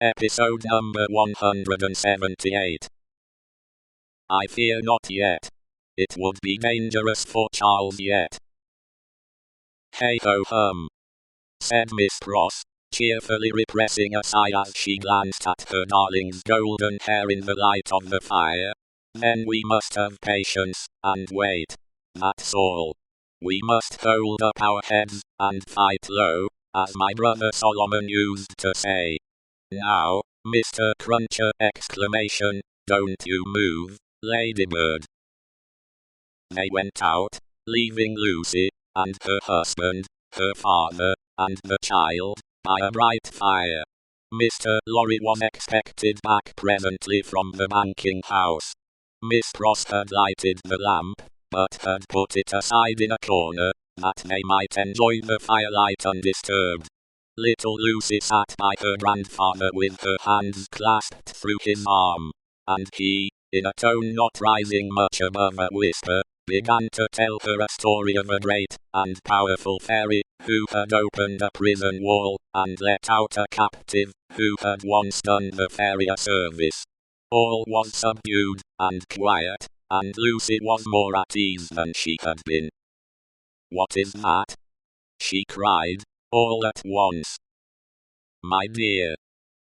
Episode number 178. I fear not yet. It would be dangerous for Charles yet. Hey-ho-hum, said Miss Pross, cheerfully repressing a sigh as she glanced at her darling's golden hair in the light of the fire. Then we must have patience, and wait. That's all. We must hold up our heads, and fight low, as my brother Solomon used to say. Now, Mr. Cruncher! Don't you move, Ladybird. They went out, leaving Lucy, and her husband, her father, and the child, by a bright fire. Mr. Lorry was expected back presently from the banking house. Miss Pross had lighted the lamp, but had put it aside in a corner, that they might enjoy the firelight undisturbed. Little Lucy sat by her grandfather with her hands clasped through his arm, and he, in a tone not rising much above a whisper, began to tell her a story of a great and powerful fairy, who had opened a prison wall, and let out a captive, who had once done the fairy a service. All was subdued, and quiet, and Lucy was more at ease than she had been. "What is that?" she cried, all at once. "My dear,"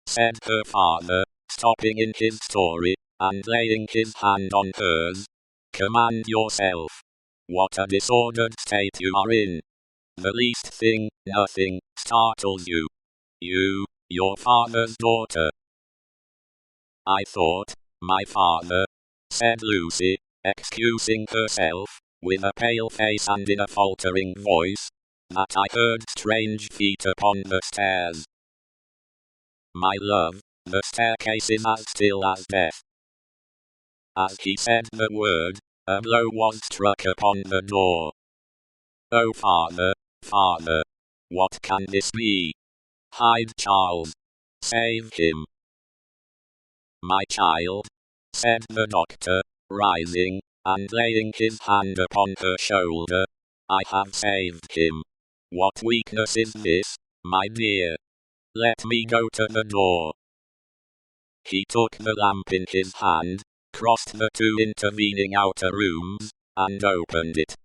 said her father, stopping in his story, and laying his hand on hers. "Command yourself. What a disordered state you are in. The least thing, nothing, startles you. You, your father's daughter." "I thought, my father," said Lucy, excusing herself, with a pale face and in a faltering voice, "that I heard strange feet upon the stairs." "My love, the staircase is as still as death." As he said the word, a blow was struck upon the door. "Oh father, father, what can this be? Hide Charles. Save him." "My child," said the doctor, rising, and laying his hand upon her shoulder, "I have saved him. What weakness is this, my dear? Let me go to the door." He took the lamp in his hand, crossed the two intervening outer rooms, and opened it.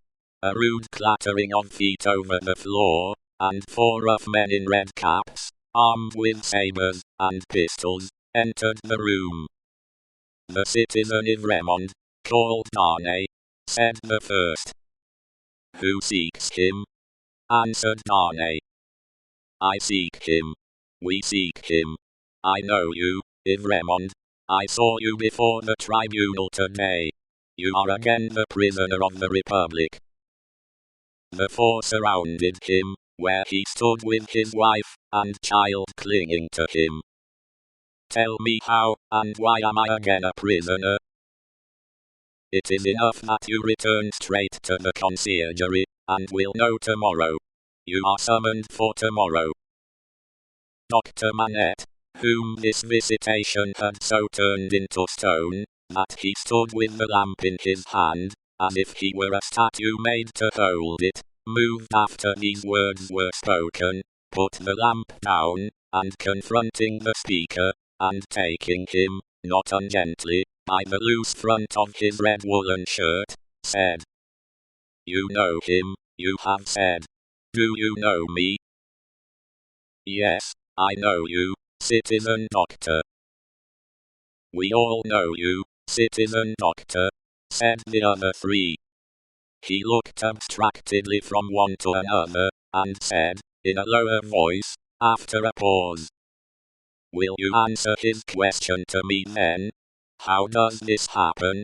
A rude clattering of feet over the floor, and 4 rough men in red caps, armed with sabers and pistols, entered the room. "The citizen Evremond, called Darnay," said the first. "Who seeks him?" answered Darnay. "I seek him. We seek him. I know you, Evremond. I saw you before the tribunal today. You are again the prisoner of the Republic." The 4 surrounded him, where he stood with his wife and child clinging to him. "Tell me how, and why am I again a prisoner?" "It is enough that you return straight to the conciergerie, and will know tomorrow. You are summoned for tomorrow." Dr. Manette, whom this visitation had so turned into stone, that he stood with the lamp in his hand, as if he were a statue made to hold it, moved after these words were spoken, put the lamp down, and confronting the speaker, and taking him, not ungently, by the loose front of his red woolen shirt, said, "You know him, you have said. Do you know me?" "Yes, I know you, citizen doctor." "We all know you, citizen doctor," said the other 3. He looked abstractedly from one to another, and said, in a lower voice, after a pause, "Will you answer his question to me then? How does this happen,